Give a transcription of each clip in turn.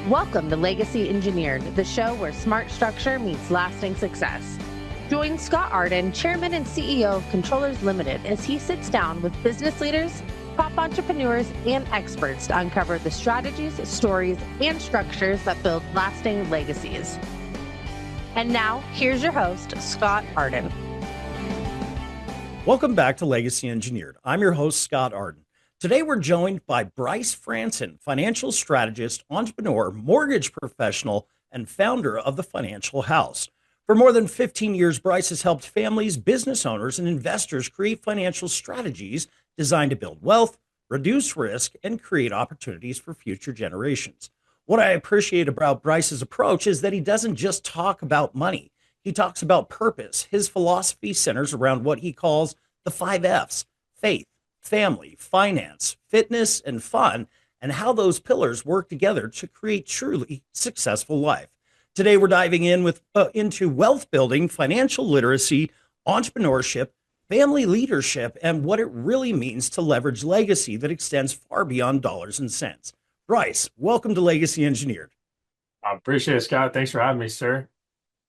Welcome to Legacy Engineered, the show where smart structure meets lasting success. Join Scott Arden, Chairman and CEO of Controllers Limited, as he sits down with business leaders, top entrepreneurs, and experts to uncover the strategies, stories, and structures that build lasting legacies. And now, here's your host, Scott Arden. Welcome back to Legacy Engineered. I'm your host, Scott Arden. Today, we're joined by Bryce Fransen, financial strategist, entrepreneur, mortgage professional, and founder of the Financial House. For more than 15 years, Bryce has helped families, business owners, and investors create financial strategies designed to build wealth, reduce risk, and create opportunities for future generations. What I appreciate about Bryce's approach is that he doesn't just talk about money. He talks about purpose. His philosophy centers around what he calls the 5 F's: faith, family, finance, fitness, and fun, and how those pillars work together to create truly successful life. Today, we're diving into wealth building, financial literacy, entrepreneurship, family leadership, and what it really means to leverage legacy that extends far beyond dollars and cents. Bryce, welcome to Legacy Engineered. I appreciate it, Scott. Thanks for having me, sir.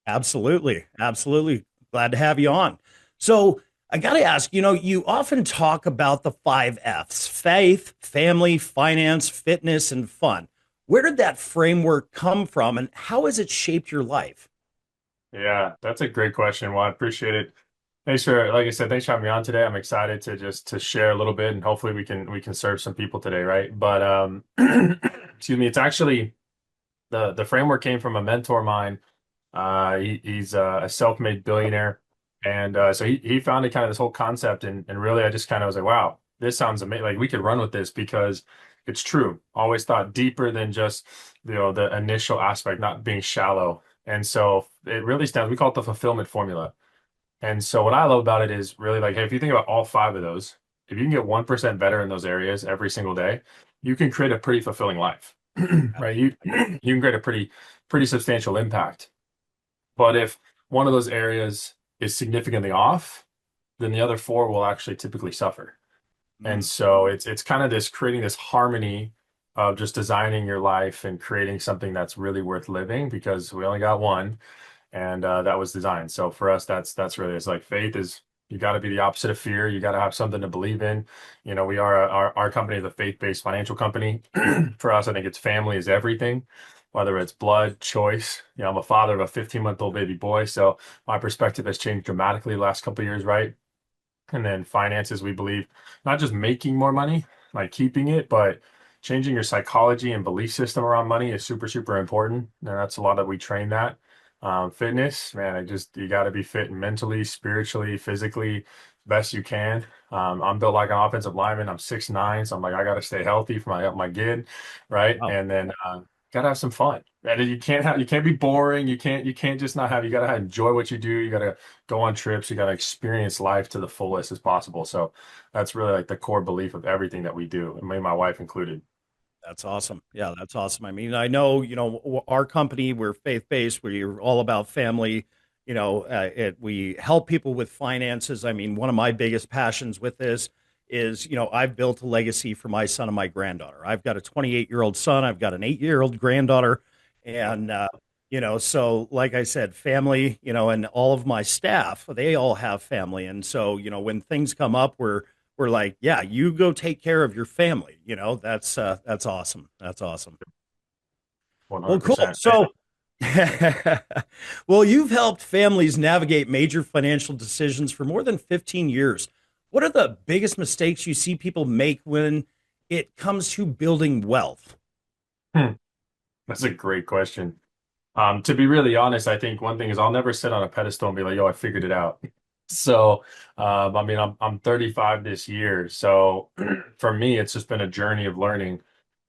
Absolutely. Absolutely. Glad to have you on. So, I got to ask, you often talk about the 5 F's: faith, family, finance, fitness, and fun. Where did that framework come from, and how has it shaped your life? Yeah, that's a great question. Well, I appreciate it. Like I said, thanks for having me on today. I'm excited to share a little bit, and hopefully we can serve some people today, right? But excuse me, it's actually the framework came from a mentor of mine. He's a self-made billionaire. And so he founded kind of this whole concept, and really I just kind of was like, wow, this sounds amazing. Like we could run with this because it's true. Always thought deeper than just the initial aspect, not being shallow. And so it really stands. We call it the fulfillment formula. And so what I love about it is really like, hey, if you think about all 5 of those, if you can get 1% better in those areas every single day, you can create a pretty fulfilling life, right? You can create a pretty substantial impact. But if one of those areas is significantly off, then the other 4 will actually typically suffer. And so it's kind of this creating this harmony of just designing your life and creating something that's really worth living, because we only got one, and that was designed. So for us, that's really, it's like faith is, you got to be the opposite of fear. You got to have something to believe in. We are our company is a faith-based financial company. For us, I think it's family is everything, whether it's blood, choice. I'm a father of a 15-month-old baby boy, so my perspective has changed dramatically the last couple of years, right? And then finances, we believe not just making more money, like keeping it, but changing your psychology and belief system around money is super, super important. And that's a lot that we train that. Fitness, man, you got to be fit mentally, spiritually, physically, best you can. I'm built like an offensive lineman. I'm 6'9", so I'm like, I got to stay healthy for my kid, right? Oh, And then gotta have some fun. And you can't be boring. You can't just not have. You gotta enjoy what you do. You gotta go on trips. You gotta experience life to the fullest as possible. So that's really like the core belief of everything that we do, and me and my wife included. that's awesome. Yeah, that's awesome. I mean, I know, our company, we're faith-based. We're all about family. We help people with finances. I mean, one of my biggest passions with this is, I've built a legacy for my son and my granddaughter. I've got a 28-year-old son. I've got an 8-year-old granddaughter. And, so like I said, family, and all of my staff, they all have family. And so, when things come up, we're like, yeah, you go take care of your family. That's awesome. That's awesome. Well, cool. 100%. So, well, you've helped families navigate major financial decisions for more than 15 years. What are the biggest mistakes you see people make when it comes to building wealth? That's a great question. To be really honest, I think one thing is I'll never sit on a pedestal and be like, "Yo, I figured it out." So, I mean, I'm 35 this year, so for me, it's just been a journey of learning.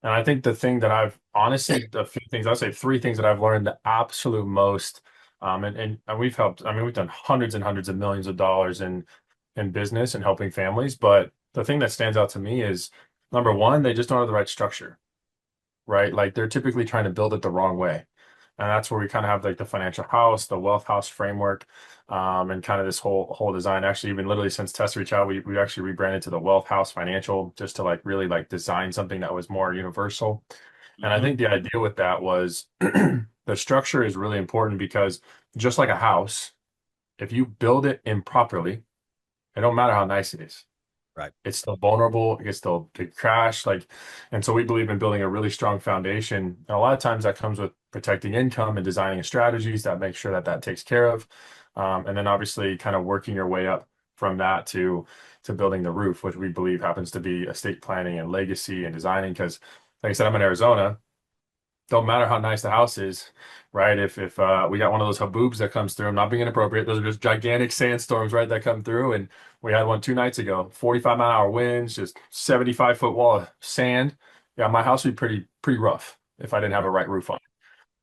And I think the thing that I've honestly, a few things, I'll say 3 things that I've learned the absolute most. And we've helped. I mean, we've done hundreds and hundreds of millions of dollars in business and helping families. But the thing that stands out to me is number one, they just don't have the right structure, right? Like they're typically trying to build it the wrong way. And that's where we kind of have like the financial house, the wealth house framework, and kind of this whole design. Actually, even literally since Test Reach Out, we actually rebranded to the Wealth House Financial, just to like really like design something that was more universal. And I Mhm. think the idea with that was the structure is really important because just like a house, if you build it improperly, it don't matter how nice it is. Right. It's still vulnerable. It can still could crash. And so we believe in building a really strong foundation. And a lot of times that comes with protecting income and designing strategies that make sure that that takes care of. And then obviously kind of working your way up from that to building the roof, which we believe happens to be estate planning and legacy and designing. Because like I said, I'm in Arizona. Don't matter how nice the house is, right? If we got one of those haboobs that comes through, I'm not being inappropriate. Those are just gigantic sandstorms, right, that come through. And we had one 2 nights ago, 45-mile-an-hour winds, just 75-foot wall of sand. Yeah, my house would be pretty rough if I didn't have Right. a right roof on.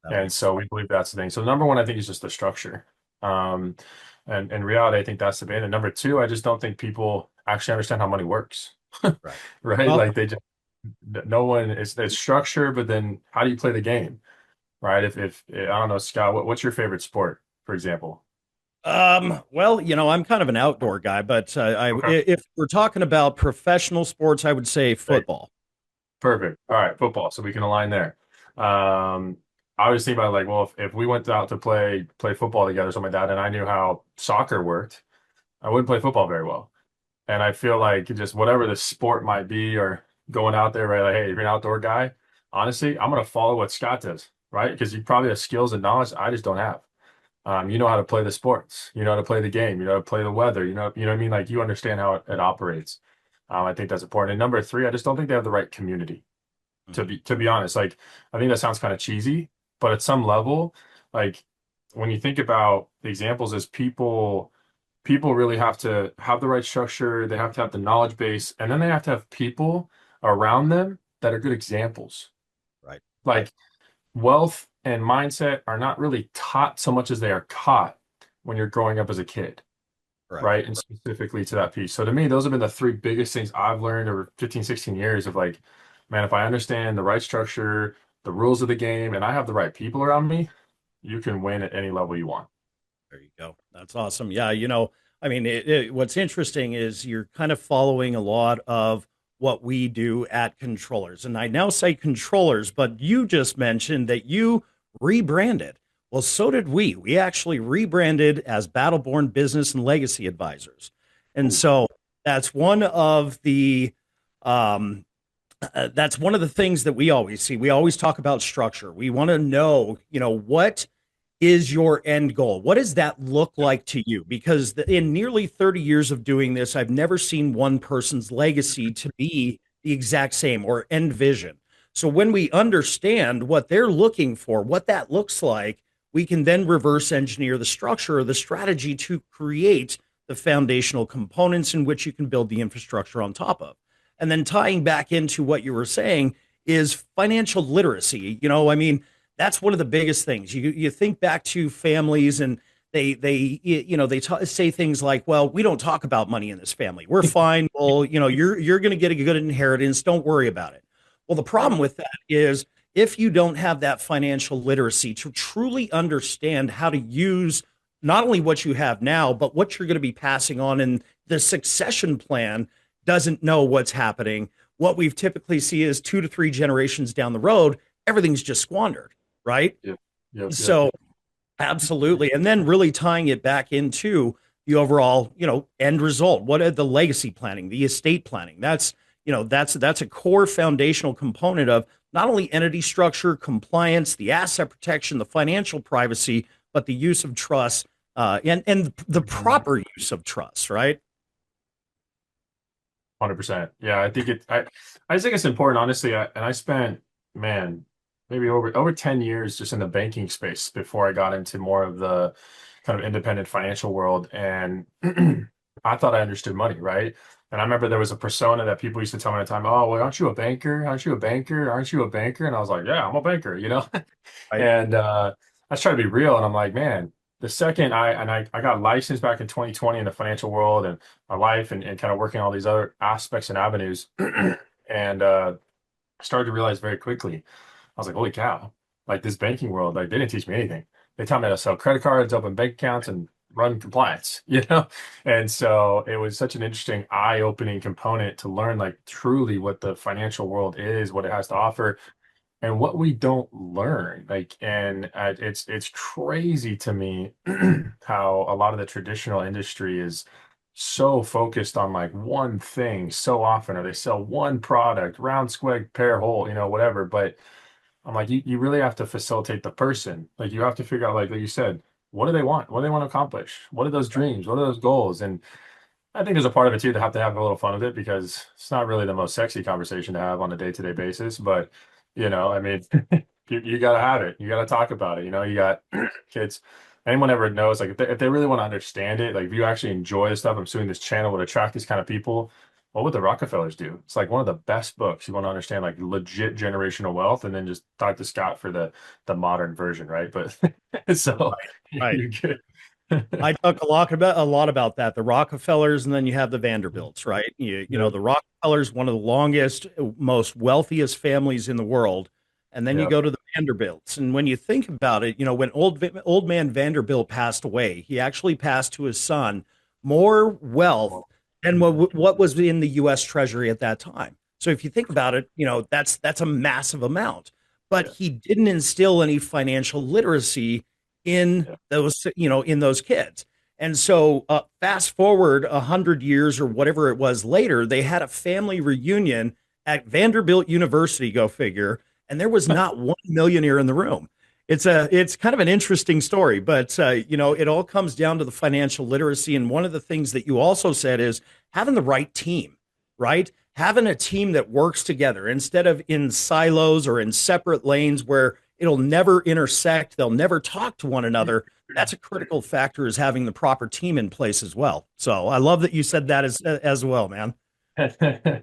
That And makes so we believe that's the thing. So number one, I think is just the structure. Um, and in reality, I think that's the main. And number two, I just don't think people actually understand how money works, right. right? Well, Like they just no one it's structure, but then how do you play the game? Right? If I don't know, Scott, what's your favorite sport, for example? well, I'm kind of an outdoor guy, but Okay. if we're talking about professional sports, I would say Hey, football. perfect. All right, football. So we can align there. Um, I was thinking about like, well, if we went out to play football together, something like that, and I knew how soccer worked, I wouldn't play football very well. And I feel like just whatever the sport might be, or going out there, right? Like, hey, if you're an outdoor guy, honestly, I'm gonna follow what Scott does, right? Because you probably have skills and knowledge I just don't have. You know how to play the sports. You know how to play the game. You know how to play the weather. You know what I mean? Like you understand how it operates. I think that's important. And number three, I just don't think they have the right community. To Mhm. be honest, like I think that sounds kind of cheesy, but at some level, like when you think about the examples as people really have to have the right structure. They have to have the knowledge base, and then they have to have people around them that are good examples. Right. Like wealth and mindset are not really taught so much as they are caught when you're growing up as a kid, Correct. right? And specifically to that piece. So to me, those have been the three biggest things I've learned over 15, 16 years of like, man, if I understand the right structure, the rules of the game, and I have the right people around me, you can win at any level you want. There you go. That's awesome. Yeah, I mean, what's interesting is you're kind of following a lot of what we do at Controllers. And I now say Controllers, but you just mentioned that you rebranded. Well, so did we. We actually rebranded as Battleborn Business and Legacy Advisors. And Ooh, so that's one of the um, that's one of the things that we always see. We always talk about structure. We want to know, what is your end goal? What does that look yeah, like to you? Because in nearly 30 years of doing this, I've never seen one person's legacy to be the exact same or end vision. So when we understand what they're looking for, what that looks like, we can then reverse engineer the structure or the strategy to create the foundational components in which you can build the infrastructure on top of. And then tying back into what you were saying is financial literacy. I mean, that's one of the biggest things. You think back to families and they say things like, "Well, we don't talk about money in this family. We're fine. Well, you're going to get a good inheritance. Don't worry about it." Well, the yep, problem with that is if you don't have that financial literacy to truly understand how to use not only what you have now, but what you're going to be passing on, and the succession plan doesn't know what's happening. What we've typically see is 2 to 3 generations down the road, everything's just squandered, right? yep, yep, yep. So absolutely. And then really tying it back into the overall, end result. What are the legacy planning, the estate planning? That's a core foundational component of not only entity structure, compliance, the asset protection, the financial privacy, but the use of trust, and the proper use of trust, right? 100%. Yeah, I just think it's important, honestly. And I spent, man, maybe over 10 years just in the banking space before I got into more of the kind of independent financial world. And I thought I understood money, right? And I remember there was a persona that people used to tell me all the time, oh, well, aren't you a banker? Aren't you a banker? Aren't you a banker? And I was like, yeah, I'm a banker, you know? Right. And I was trying to be real. And I'm like, man, the second I got licensed back in 2020 in the financial world and my life and kind of working all these other aspects and avenues. And I started to realize very quickly, I was like, holy cow, like this banking world, like they didn't teach me anything. They taught me how to sell credit cards, open bank accounts, and run compliance, you know? And so it was such an interesting eye-opening component to learn like truly what the financial world is, what it has to offer. and what we don't learn. Like, and it's crazy to me how a lot of the traditional industry is so focused on like one thing so often, or they sell one product, round, square, pear, hole, whatever. But I'm like, you really have to facilitate the person. Like, you have to figure out, like you said, what do they want? What do they want to accomplish? What are those dreams? What are those goals? And I think there's a part of it too to have a little fun with it, because it's not really the most sexy conversation to have on a day-to-day basis. But I mean, you got to have it. You got to talk about it. You got kids. Anyone ever knows, like, if they really want to understand it, like if you actually enjoy the stuff, I'm assuming this channel would attract these kind of people. What would the Rockefellers do? It's like one of the best books. You want to understand like legit generational wealth, and then just talk to Scott for the modern version, right? But so Right. you get. I talk a lot about that. The Rockefellers, and then you have the Vanderbilts, right? The Rockefellers, one of the longest, most wealthiest families in the world, and then you Yeah. go to the Vanderbilts. And when you think about it, when old man Vanderbilt passed away, he actually passed to his son more wealth than what was in the U.S. Treasury at that time. So if you think about it, that's a massive amount. But Yeah. he didn't instill any financial literacy in Yeah. those kids. And so fast forward 100 years or whatever it was later, they had a family reunion at Vanderbilt University, go figure, and there was not one millionaire in the room. It's kind of an interesting story, but it all comes down to the financial literacy. And one of the things that you also said is having the right team, right? Having a team that works together instead of in silos or in separate lanes where it'll never intersect. They'll never talk to one another. That's a critical factor, is having the proper team in place as well. So I love that you said that as well, man. The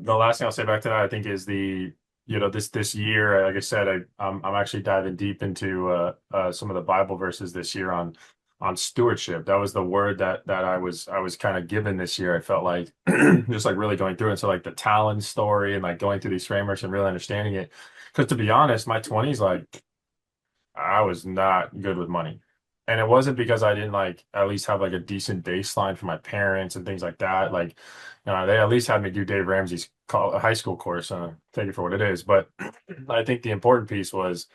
last thing I'll say back to that, I think, is this year, like I said, I'm actually diving deep into some of the Bible verses this year on stewardship. That was the word that I was kind of given this year. I felt like just like really going through it. So like the Talon story, and like going through these frameworks and really understanding it. Because to be honest, my 20s, like, I was not good with money. And it wasn't because I didn't like at least have like a decent baseline for my parents and things like that. Like, they at least had me do Dave Ramsey's high school course. Take it for what it is. But I think the important piece was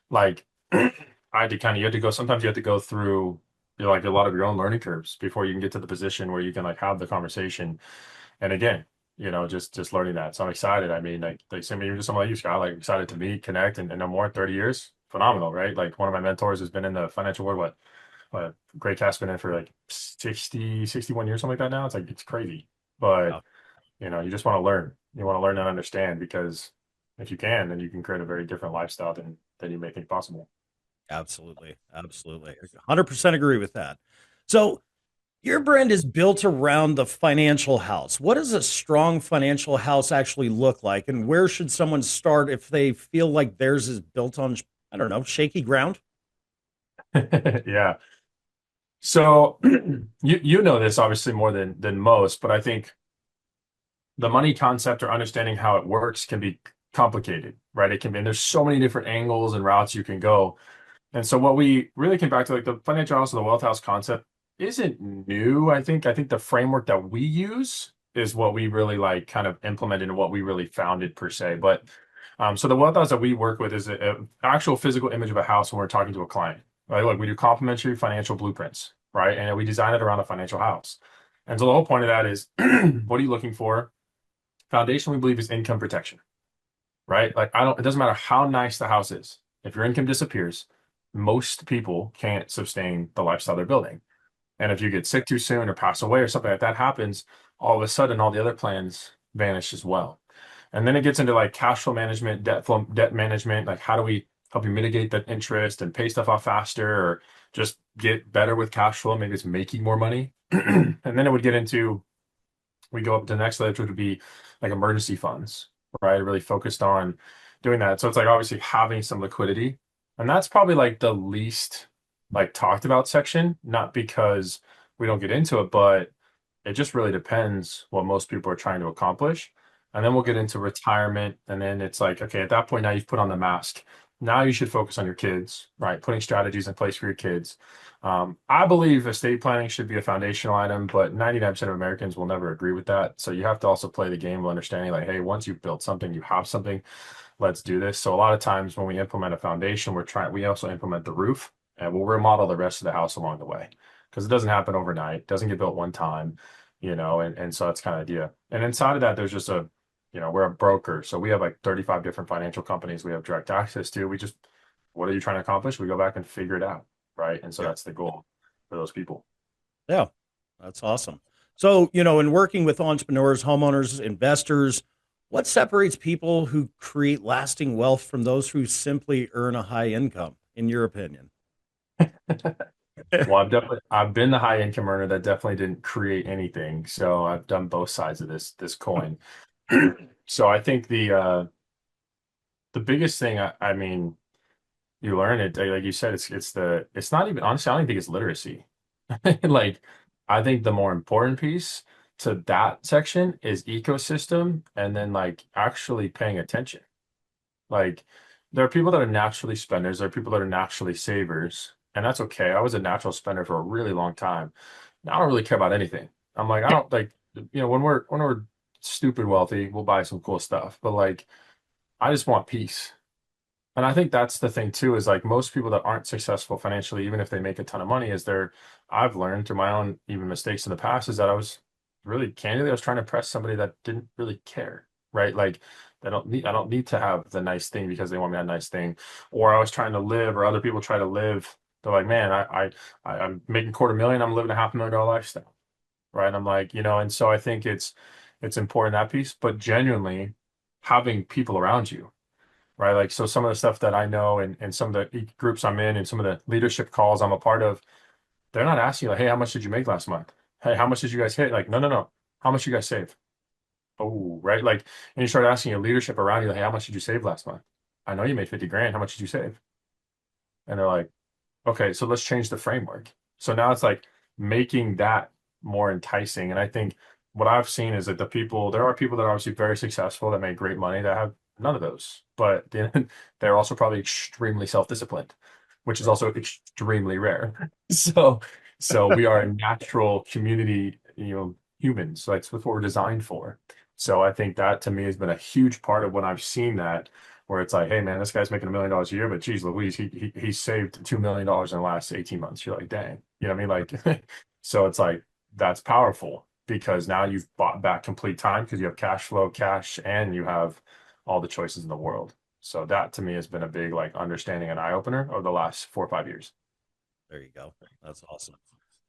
like, you had to go, sometimes you have to go through, like a lot of your own learning curves before you can get to the position where you can like have the conversation. And again, just learning that. So I'm excited. I mean, like same even just someone like you, Scott, like excited to meet, connect, and know more. 30 years, phenomenal, right? Like one of my mentors has been in the financial world. What Great Cat's been in for like 61 years, something like that now. It's like, it's crazy. But Yeah, you just want to learn. You want to learn and understand, because if you can, then you can create a very different lifestyle than you may think possible. absolutely. Absolutely. 100% agree with that. So your brand is built around the financial house. What does a strong financial house actually look like? And where should someone start if they feel like theirs is built on, I don't know, shaky ground? Yeah. So you know this obviously more than most, but I think the money concept, or understanding how it works, can be complicated, right? It can be, and there's so many different angles and routes you can go. And so what we really came back to, like the financial house or the wealth house concept, isn't new. I think the framework that we use is what we really like kind of implemented, and what we really founded per se. But so the wealth house that we work with is a actual physical image of a house when we're talking to a client. Right? Like, we do complimentary financial blueprints, right? And we design it around a financial house. And so the whole point of that is, what are you looking for? Foundation, we believe, is income protection, right? Like, it doesn't matter how nice the house is. If your income disappears, most people can't sustain the lifestyle they're building. And if you get sick too soon or pass away or something like that happens, all of a sudden all the other plans vanish as well. And then it gets into like cash flow management, debt management. Like, how do we help you mitigate that interest and pay stuff off faster, or just get better with cash flow? Maybe it's making more money. And then it would get into, we go up to the next level, which would be like emergency funds, right? Really focused on doing that. So it's like obviously having some liquidity. And that's probably like the least like talked about section, not because we don't get into it, but it just really depends what most people are trying to accomplish. And then we'll get into retirement. And then it's like, okay, at that point, now you've put on the mask. Now you should focus on your kids, right? Putting strategies in place for your kids. I believe estate planning should be a foundational item, but 99% of Americans will never agree with that. So you have to also play the game of understanding, like, hey, once you've built something, you have something. let's do this. So a lot of times when we implement a foundation, we also implement the roof, and we'll remodel the rest of the house along the way, because it doesn't happen overnight, doesn't get built one time, and so that's kind of the idea. And inside of that, there's just we're a broker. So we have like 35 different financial companies we have direct access to. What are you trying to accomplish? We go back and figure it out. Right. And so Yeah. that's the goal for those people. Yeah. That's awesome. So, in working with entrepreneurs, homeowners, investors, what separates people who create lasting wealth from those who simply earn a high income, in your opinion? Well, I've been the high income earner that definitely didn't create anything. So I've done both sides of this coin. So I think the biggest thing, I mean, you learn it, like you said, it's not even, honestly, I don't even think it's literacy. Like, I think the more important piece to that section is ecosystem, and then like actually paying attention. Like, there are people that are naturally spenders, there are people that are naturally savers, and that's okay. I was a natural spender for a really long time. Now I don't really care about anything. I'm like, I don't like, when we're stupid wealthy, we'll buy some cool stuff, but like, I just want peace. And I think that's the thing too, is like most people that aren't successful financially, even if they make a ton of money, I've learned through my own even mistakes in the past, is that I was really candidly, I was trying to impress somebody that didn't really care, right? Like I don't need to have the nice thing because they want me to have a nice thing. Or I was trying to live, or other people try to live. They're like, man, I'm making quarter million, I'm living a $500,000 lifestyle. Right. I'm like, and so I think it's important, that piece, but genuinely having people around you, right? Like, so some of the stuff that I know, and some of the groups I'm in and some of the leadership calls I'm a part of, they're not asking you like, hey, how much did you make last month? Hey, how much did you guys hit? Like, no, no, no. How much you guys save? Oh, right. Like, and you start asking your leadership around you, like, hey, how much did you save last month? I know you made 50 grand. How much did you save? And they're like, okay, so let's change the framework. So now it's like making that more enticing. And I think what I've seen is that there are people that are obviously very successful that make great money that have none of those, but then they're also probably extremely self-disciplined, which is Right. also extremely rare. So we are a natural community, humans. So that's what we're designed for. So I think that to me has been a huge part of when I've seen that, where it's like, hey man, this guy's making $1 million a year, but geez Louise, he saved $2 million in the last 18 months. You're like, dang, you know what I mean? Like, so it's like that's powerful, because now you've bought back complete time, because you have cash flow, cash, and you have all the choices in the world. So that to me has been a big like understanding and eye opener over the last 4 or 5 years. There you go. That's awesome.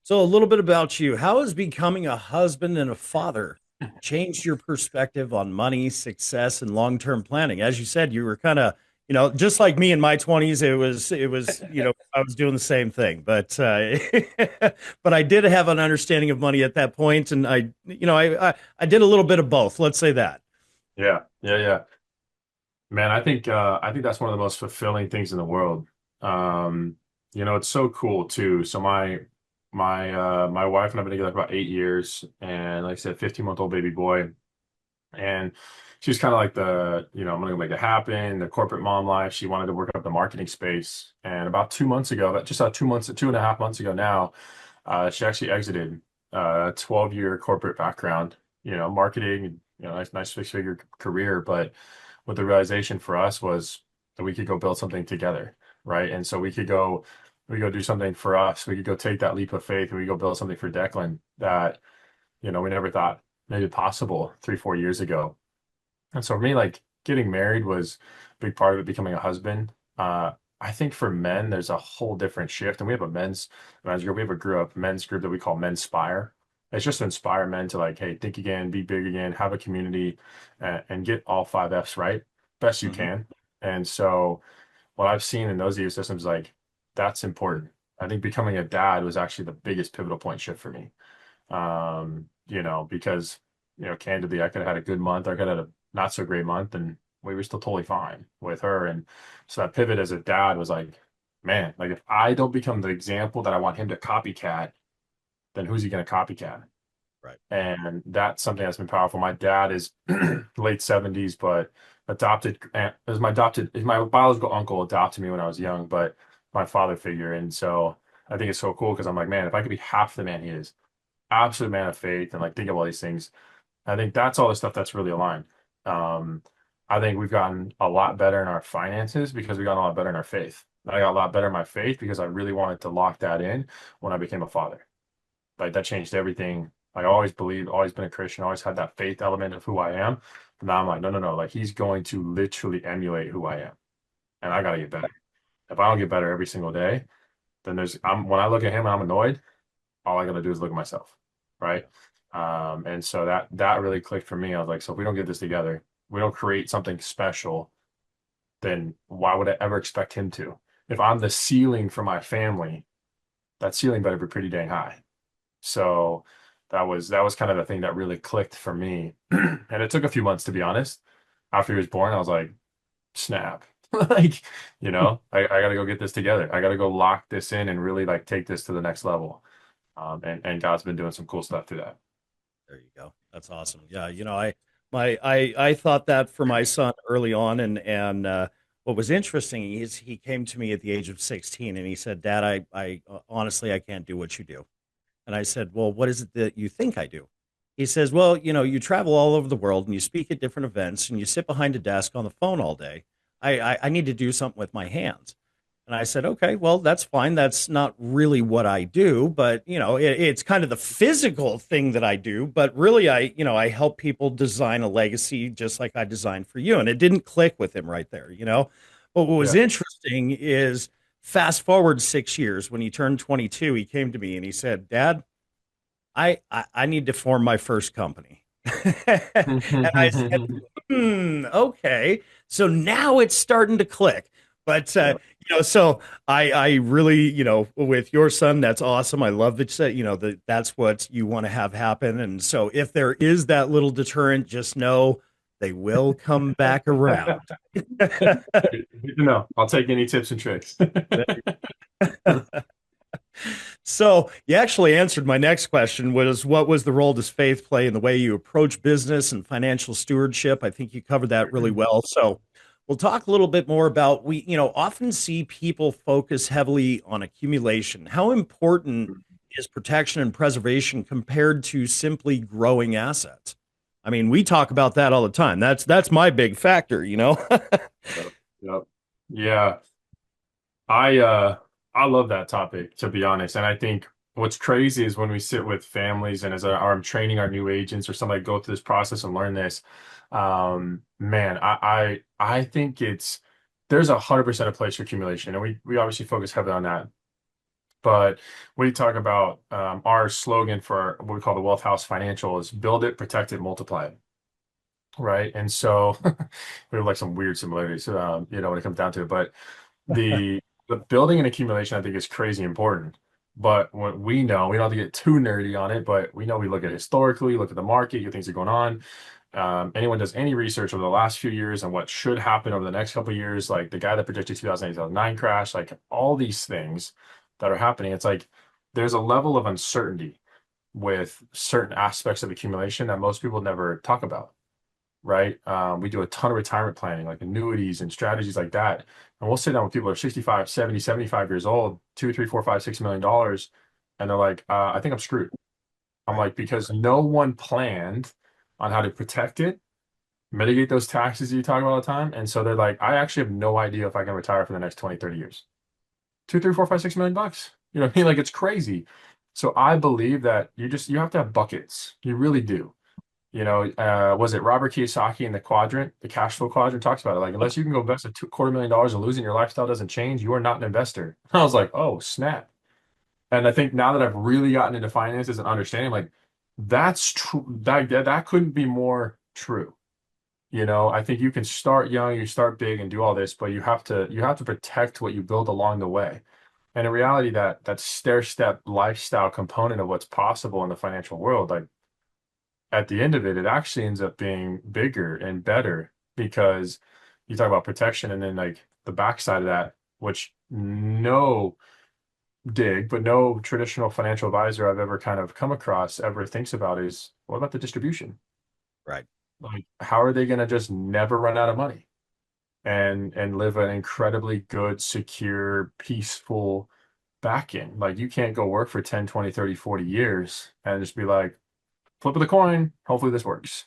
So, a little bit about you. How has becoming a husband and a father changed your perspective on money, success, and long-term planning? As you said, you were kind of, just like me in my 20s, I was doing the same thing, but but I did have an understanding of money at that point, and I did a little bit of both. Let's say that. Yeah, yeah, yeah. Man, I think that's one of the most fulfilling things in the world. Um, it's so cool too. So my wife and I've been together for about 8 years, and like I said, 15-month-old baby boy. And she's kind of like I'm gonna make it happen, the corporate mom life. She wanted to work up the marketing space. And about 2 months ago, about just about 2 months, 2.5 months ago now, she actually exited a 12-year corporate background, marketing, nice six-figure career. But what the realization for us was that we could go build something together, right? And so we go do something for us. We could go take that leap of faith, and we go build something for Declan that, we never thought maybe possible 3, 4 years ago. And so for me, like getting married was a big part of it, becoming a husband. I think for men, there's a whole different shift. And we have a men's group. We have a men's group that we call Men Spire. It's just to inspire men to like, hey, think again, be big again, have a community, and get all 5 F's right, best you Mhm. can. And so what I've seen in those ecosystems, like that's important. I think becoming a dad was actually the biggest pivotal point shift for me. Because, candidly, I could have had a good month, I could have had a not so great month, and we were still totally fine with her. And so that pivot as a dad was like, man, like if I don't become the example that I want him to copycat, then who's he going to copycat? Right. And that's something that's been powerful. My dad is late 70s, but is my biological uncle adopted me when I was young, but my father figure. And so I think it's so cool, because I'm like, man, if I could be half the man he is, absolute man of faith, and like think of all these things. I think that's all the stuff that's really aligned. Um, I think we've gotten a lot better in our finances because we got a lot better in our faith. I got a lot better in my faith because I really wanted to lock that in when I became a father. Like that changed everything. I always believed, always been a Christian, always had that faith element of who I am. But now I'm like, no, no, no. Like he's going to literally emulate who I am. And I gotta get better. If I don't get better every single day, then when I look at him and I'm annoyed, all I gotta do is look at myself. Right. And so that really clicked for me. I was like, so if we don't get this together, we don't create something special, then why would I ever expect him to? If I'm the ceiling for my family, that ceiling better be pretty dang high. So that was kind of the thing that really clicked for me. And it took a few months to be honest. After he was born, I was like, snap. Like, I gotta go get this together. I gotta go lock this in and really like take this to the next level. And God's been doing some cool stuff through that. There you go. That's awesome. Yeah, I thought that for my son early on, and what was interesting is he came to me at the age of 16, and he said, "Dad, I honestly I can't do what you do." And I said, "Well, what is it that you think I do?" He says, "Well, you travel all over the world and you speak at different events and you sit behind a desk on the phone all day. I need to do something with my hands." And I said, "Okay, well, that's fine. That's not really what I do, but it's kind of the physical thing that I do. But really, I help people design a legacy just like I designed for you." And it didn't click with him right there. But what was Yeah. interesting is fast forward 6 years when he turned 22, he came to me and he said, "Dad, I need to form my first company." And I said, okay. So now it's starting to click. But Yeah. so I really, with your son, that's awesome. I love that you said, that's what you want to have happen. And so if there is that little deterrent, just know they will come back around. Good to know. I'll take any tips and tricks. So you actually answered my next question, was what was the role does faith play in the way you approach business and financial stewardship? I think you covered that really well. So we'll talk a little bit more about we, often see people focus heavily on accumulation. How important is protection and preservation compared to simply growing assets? I mean, we talk about that all the time. That's my big factor. Yep. Yep. Yeah. I love that topic, to be honest. And I think what's crazy is when we sit with families and as I'm training our new agents or somebody go through this process and learn this, man, I think there's 100% a place for accumulation, and we obviously focus heavily on that. But we talk about our slogan for what we call the Wealth House Financial is build it, protect it, multiply it. Right. And so we have like some weird similarities, when it comes down to it. But the the building and accumulation, I think, is crazy important. But what we know, we don't have to get too nerdy on it, but we know we look at historically, look at the market, things are going on. Anyone does any research over the last few years and what should happen over the next couple of years, like the guy that predicted 2008, 2009 crash, like all these things that are happening, it's like there's a level of uncertainty with certain aspects of accumulation that most people never talk about, right? We do a ton of retirement planning, like annuities and strategies like that. And we'll sit down with people who are 65, 70, 75 years old, two, three, four, five, $6 million. And they're like, I think I'm screwed. I'm Right. like, because no one planned on how to protect it, mitigate those taxes you talk about all the time. And so they're like, I actually have no idea if I can retire for the next 20, 30 years. Two, three, four, five, $6 million. You know what I mean? Like it's crazy. So I believe that you have to have buckets. You really do. Was it Robert Kiyosaki in the cash flow quadrant talks about it. Like, unless you can go invest $250,000 and lose and your lifestyle doesn't change, you are not an investor. I was like, oh, snap. And I think now that I've really gotten into finances and understanding, like, that's true. That couldn't be more true. I think you can start young, you start big and do all this, but you have to protect what you build along the way. And in reality, that stair step lifestyle component of what's possible in the financial world, like at the end of it, it actually ends up being bigger and better because you talk about protection and then like the backside of that, which no traditional financial advisor I've ever kind of come across ever thinks about is what about the distribution? Right. Like, how are they going to just never run out of money and live an incredibly good, secure, peaceful back end? Like, you can't go work for 10, 20, 30, 40 years and just be like, flip of the coin, hopefully this works.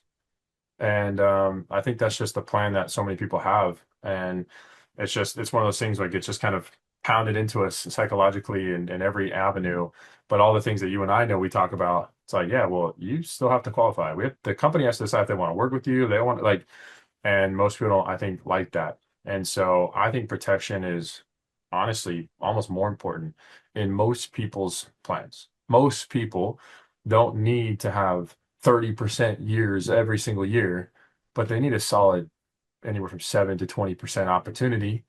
And I think that's just the plan that so many people have. And it's one of those things like it's just kind of pounded into us psychologically in every avenue. But all the things that you and I know we talk about, it's like, yeah, well, you still have to qualify. The company has to decide if they want to work with you. They want like, and most people don't, I think, like that. And so I think protection is honestly almost more important in most people's plans. Most people don't need to have 30% years every single year, but they need a solid anywhere from 7 to 20% opportunity.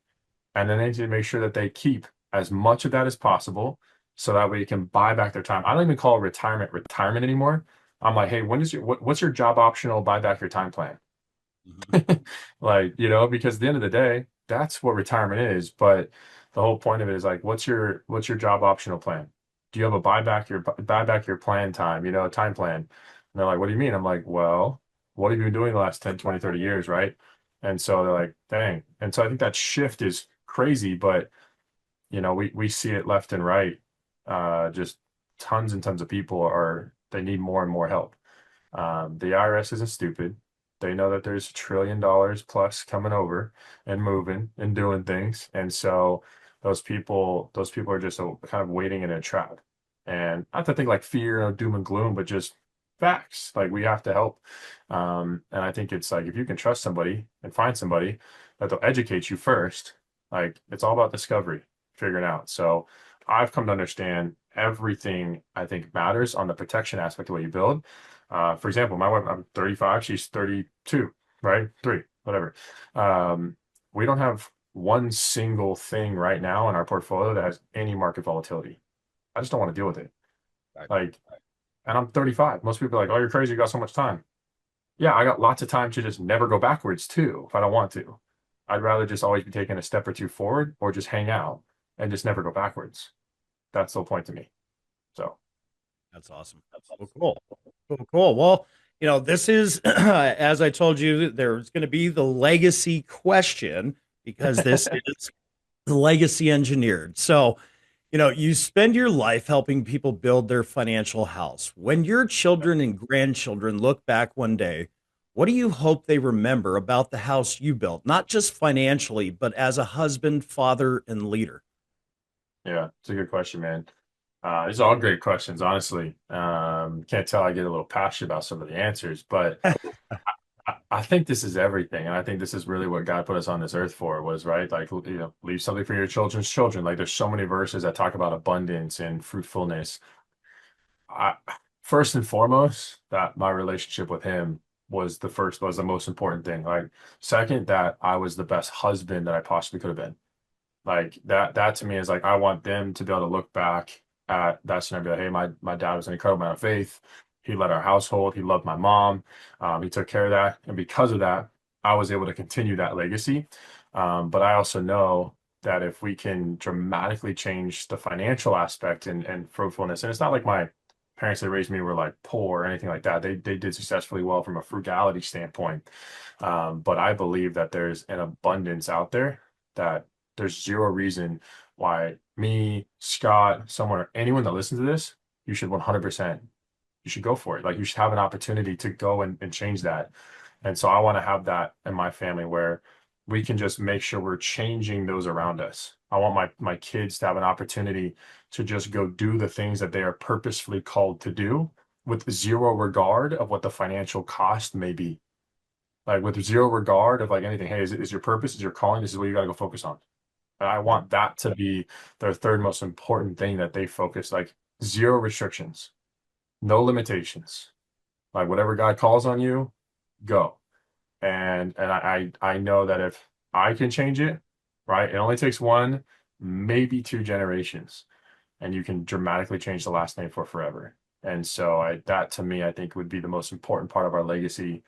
And then they need to make sure that they keep as much of that as possible so that way you can buy back their time. I don't even call retirement anymore. I'm like, hey, what's your job optional buy back your time plan? Mhm. Like, because at the end of the day, that's what retirement is. But the whole point of it is like, what's your job optional plan? Do you have a buy back your plan time, time plan? And they're like, what do you mean? I'm like, well, what have you been doing the last 10, 20, 30 years, right? And so they're like, dang. And so I think that shift is crazy, but we see it left and right. Just tons and tons of people they need more and more help. The IRS isn't stupid. They know that there's $1 trillion plus coming over and moving and doing things. And so those people are just kind of waiting in a trap. And not to think like fear or doom and gloom, but just facts. Like we have to help. And I think it's like if you can trust somebody and find somebody that they'll educate you first, like it's all about discovery, figuring out. So I've come to understand everything I think matters on the protection aspect of what you build. For example, my wife, I'm 35, she's 32, right? Three, whatever. Um, we don't have one single thing right now in our portfolio that has any market volatility. I just don't want to deal with it. Right. Like, and I'm 35. Most people are like, oh, you're crazy. You got so much time. Yeah, I got lots of time to just never go backwards too, if I don't want to. I'd rather just always be taking a step or two forward or just hang out and just never go backwards. That's the point to me. So. That's awesome. Well, cool. Cool, cool. Well, this is, as I told you, there's going to be the legacy question because this is legacy engineered. So, you spend your life helping people build their financial house. When your children and grandchildren look back one day, what do you hope they remember about the house you built? Not just financially, but as a husband, father, and leader. Yeah, it's a good question, man. These are all great questions, honestly. Can't tell I get a little passionate about some of the answers, but I think this is everything. And I think this is really what God put us on this earth for was, right? Like, leave something for your children's children. Like there's so many verses that talk about abundance and fruitfulness. I, First and foremost, that my relationship with him was the most important thing. Like, second, that I was the best husband that I possibly could have been. Like that to me is like I want them to be able to look back at that scenario and be like, hey, my dad was an incredible man of faith. He led our household. He loved my mom. He took care of that. And because of that, I was able to continue that legacy. But I also know that if we can dramatically change the financial aspect and fruitfulness, and it's not like my parents that raised me were like poor or anything like that. They did successfully well from a frugality standpoint. But I believe that there's an abundance out there that there's zero reason why me, Scott, someone, anyone that listens to this, you should 100%, you should go for it. Like you should have an opportunity to go and change that. And so I want to have that in my family where we can just make sure we're changing those around us. I want my kids to have an opportunity to just go do the things that they are purposefully called to do with zero regard of what the financial cost may be. Like with zero regard of like anything. Hey, is your purpose, is your calling, this is what you got to go focus on. And I want that to be their third most important thing that they focus, like zero restrictions, no limitations. Like whatever God calls on you, go. And I know that if I can change it, right, it only takes one, maybe two generations, and you can dramatically change the last name for forever. And so that to me, I think would be the most important part of our legacy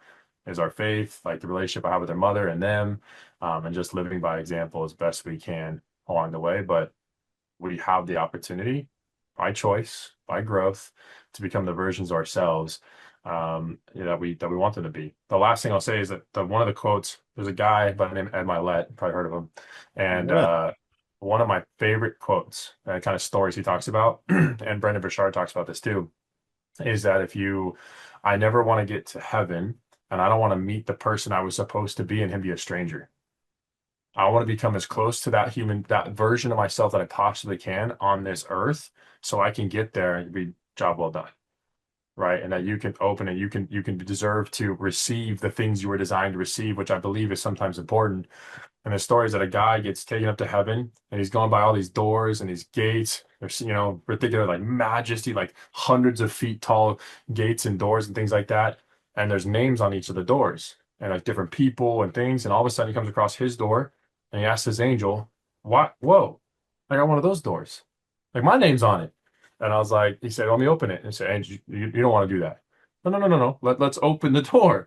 is our faith, like the relationship I have with their mother and them, and just living by example as best we can along the way. But we have the opportunity by choice, by growth, to become the versions of ourselves that we want them to be. The last thing I'll say is that one of the quotes, there's a guy by the name of Ed Milet, probably heard of him, and Yeah. one of my favorite quotes, kind of stories he talks about, and Brendan Burchard talks about this too, is that I never want to get to heaven And I don't want to meet the person I was supposed to be and him be a stranger. I want to become as close to that version of myself that I possibly can on this earth, so I can get there and be job well done. Right. And that you can open and you can deserve to receive the things you were designed to receive, which I believe is sometimes important. And the stories that a guy gets taken up to heaven and he's going by all these doors and these gates. There's, we're thinking of like majesty, like hundreds of feet tall gates and doors and things like that. And there's names on each of the doors and like different people and things. And all of a sudden he comes across his door and he asks his angel, "What? Whoa, I got one of those doors. Like my name's on it." And I was like, he said, "Let me open it." And he said, "Angel, you don't want to do that." No. Let's open the door.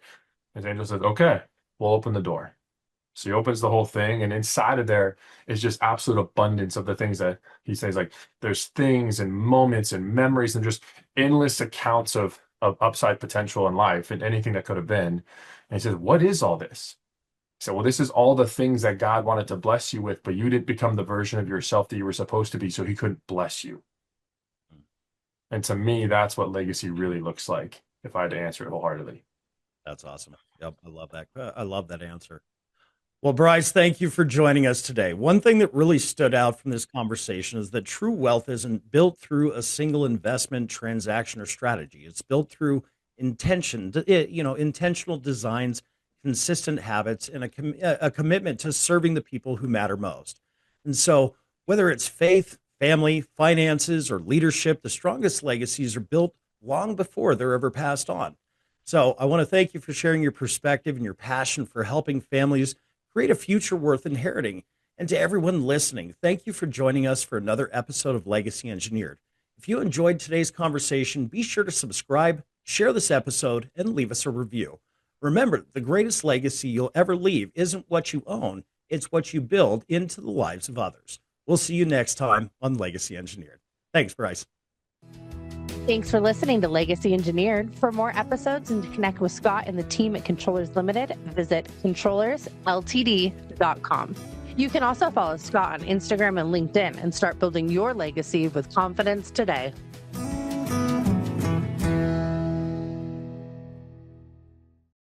His angel says, "Okay, we'll open the door." So he opens the whole thing, and inside of there is just absolute abundance of the things that he says. Like there's things and moments and memories and just endless accounts of upside potential in life and anything that could have been. And he says, "What is all this?" He said, "Well, this is all the things that God wanted to bless you with, but you didn't become the version of yourself that you were supposed to be, so he couldn't bless you." And to me, that's what legacy really looks like, if I had to answer it wholeheartedly. That's awesome. Yep, I love that. I love that answer. Well, Bryce, thank you for joining us today. One thing that really stood out from this conversation is that true wealth isn't built through a single investment, transaction, or strategy. It's built through intentional designs, consistent habits, and a commitment to serving the people who matter most. And so, whether it's faith, family, finances, or leadership, the strongest legacies are built long before they're ever passed on. So I want to thank you for sharing your perspective and your passion for helping families create a future worth inheriting. And to everyone listening, thank you for joining us for another episode of Legacy Engineered. If you enjoyed today's conversation, be sure to subscribe, share this episode, and leave us a review. Remember, the greatest legacy you'll ever leave isn't what you own, it's what you build into the lives of others. We'll see you next time on Legacy Engineered. Thanks, Bryce. Thanks for listening to Legacy Engineered. For more episodes and to connect with Scott and the team at Controllers Limited, visit controllersltd.com. You can also follow Scott on Instagram and LinkedIn and start building your legacy with confidence today.